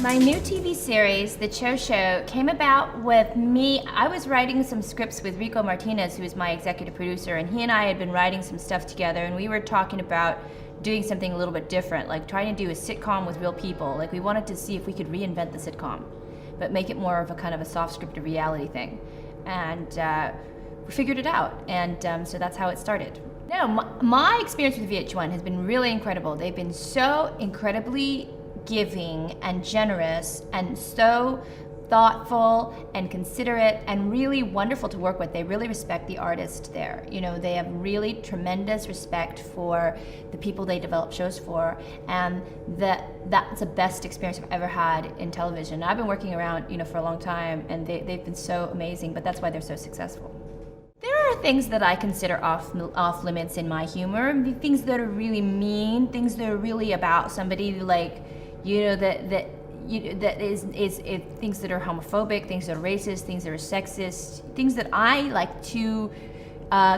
My new TV series, The Cho Show, came about with me. I was writing some scripts with Rico Martinez, who is my executive producer, and he and I had been writing some stuff together, and we were talking about doing something a little bit different, like trying to do a sitcom with real people. Like we wanted to see if we could reinvent the sitcom, but make it more of a kind of a soft scripted reality thing. And we figured it out, and so that's how it started. No, my experience with VH1 has been really incredible. They've been so incredibly giving and generous and so thoughtful and considerate and really wonderful to work with. They really respect the artist there. You know, they have really tremendous respect for the people they develop shows for, and that's the best experience I've ever had in television. I've been working around, for a long time, and they've been so amazing, but that's why they're so successful. There are things that I consider off limits in my humor, things that are really mean, things that are really about somebody, like, that is things that are homophobic, things that are racist, things that are sexist, things that I like to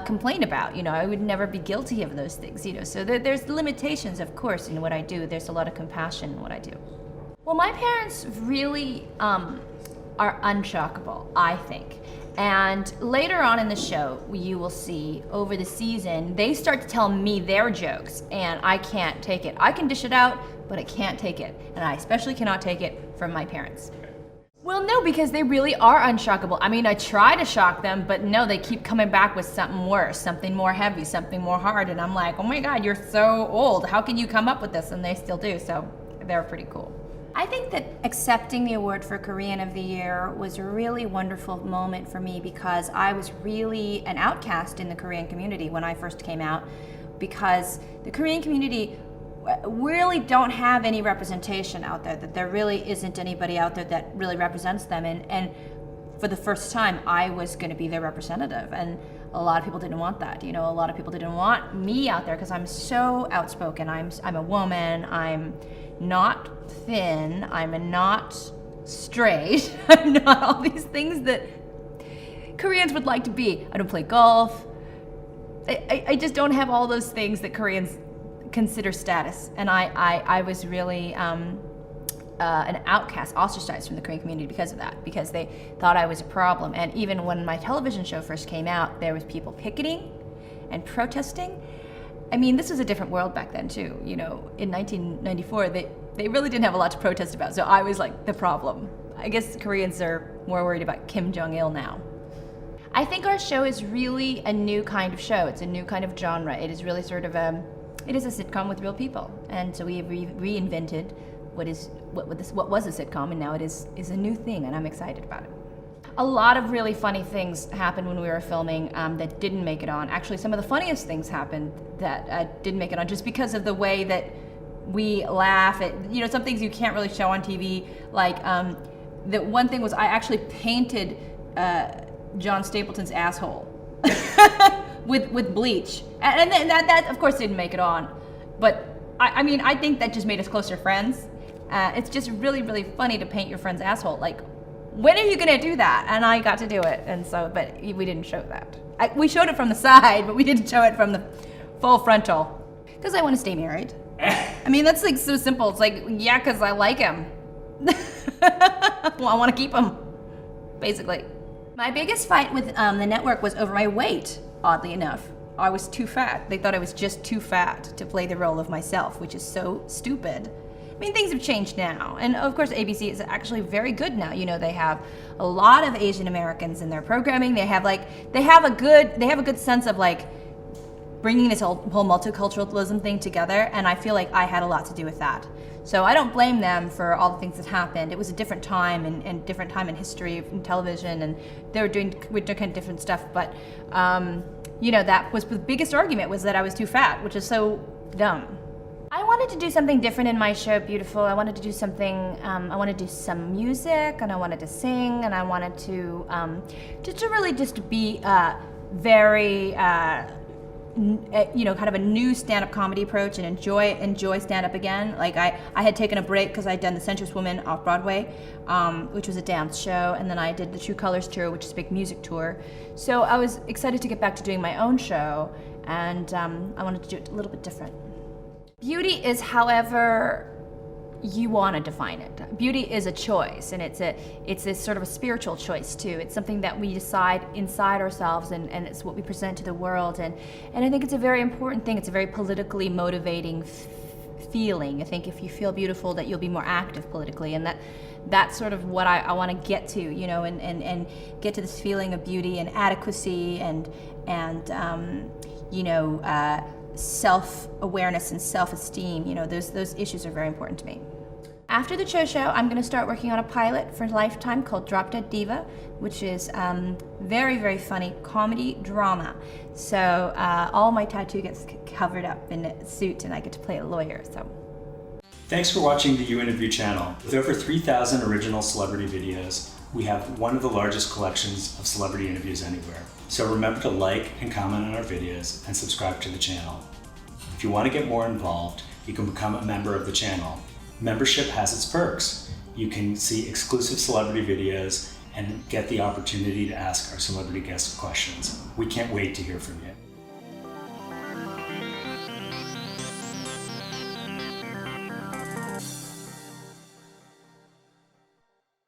complain about. I would never be guilty of those things. So there's limitations, of course, in what I do. There's a lot of compassion in what I do. Well, my parents really are unshockable, I think. And later on in the show, you will see over the season, they start to tell me their jokes, and I can't take it. I can dish it out, but I can't take it. And I especially cannot take it from my parents. Well, no, because they really are unshockable. I mean, I try to shock them, but no, they keep coming back with something worse, something more heavy, something more hard. And I'm like, oh my God, you're so old. How can you come up with this? And they still do, so they're pretty cool. I think that accepting the award for Korean of the Year was a really wonderful moment for me, because I was really an outcast in the Korean community when I first came out, because the Korean community really don't have any representation out there, that there really isn't anybody out there that really represents them, and for the first time I was going to be their representative, and a lot of people didn't want that. A lot of people didn't want me out there because I'm so outspoken. I'm a woman, I'm not thin, I'm not straight, I'm not all these things that Koreans would like to be. I don't play golf. I just don't have all those things that Koreans consider status, and I was really an outcast, ostracized from the Korean community because of that, because they thought I was a problem. And even when my television show first came out, there was people picketing and protesting. I mean, this was a different world back then too. In 1994, they really didn't have a lot to protest about, so I was like the problem. I guess Koreans are more worried about Kim Jong-il now. I think our show is really a new kind of show. It's a new kind of genre. It is really sort of it is a sitcom with real people, and so we have reinvented what was a sitcom, and now it is a new thing, and I'm excited about it. A lot of really funny things happened when we were filming that didn't make it on. Actually, some of the funniest things happened that didn't make it on, just because of the way that we laugh at, some things you can't really show on TV. Like the one thing was, I actually painted John Stapleton's asshole with bleach, and that of course didn't make it on. But I mean, I think that just made us closer friends. It's just really, really funny to paint your friend's asshole. Like, when are you gonna do that? And I got to do it, and so, but we didn't show that. We showed it from the side, but we didn't show it from the full frontal, because I want to stay married. I mean, that's like so simple. It's like, yeah, because I like him. Well, I want to keep him, basically. My biggest fight with the network was over my weight, oddly enough. I was too fat. They thought I was just too fat to play the role of myself, which is so stupid. I mean, things have changed now, and of course ABC is actually very good now. They have a lot of Asian Americans in their programming. They have a good sense of like bringing this whole multiculturalism thing together, and I feel like I had a lot to do with that. So I don't blame them for all the things that happened. It was a different time and different time in history in television, and we're doing kind of different stuff. But that was the biggest argument, was that I was too fat, which is so dumb. I wanted to do something different in my show, Beautiful. I wanted to do something, I wanted to do some music, and I wanted to sing, and I wanted to really just be very, kind of a new stand-up comedy approach, and enjoy stand-up again. Like I had taken a break because I'd done The Sensuous Woman off Broadway, which was a dance show, and then I did the True Colors tour, which is a big music tour. So I was excited to get back to doing my own show, and I wanted to do it a little bit different. Beauty is, however, you want to define it. Beauty is a choice, and it's a sort of a spiritual choice too. It's something that we decide inside ourselves, and it's what we present to the world. And I think it's a very important thing. It's a very politically motivating feeling. I think if you feel beautiful, that you'll be more active politically, and that's sort of what I want to get to, you know, and get to this feeling of beauty and adequacy and you know, self-awareness and self-esteem. You know, those issues are very important to me. After the Cho show, I'm going to start working on a pilot for Lifetime called Drop Dead Diva, which is very, very funny comedy drama. So all my tattoo gets covered up in a suit, and I get to play a lawyer. So. Thanks for watching the You Interview channel. With over 3,000 original celebrity videos, we have one of the largest collections of celebrity interviews anywhere. So remember to like and comment on our videos and subscribe to the channel. If you want to get more involved, you can become a member of the channel. Membership has its perks. You can see exclusive celebrity videos and get the opportunity to ask our celebrity guests questions. We can't wait to hear from you.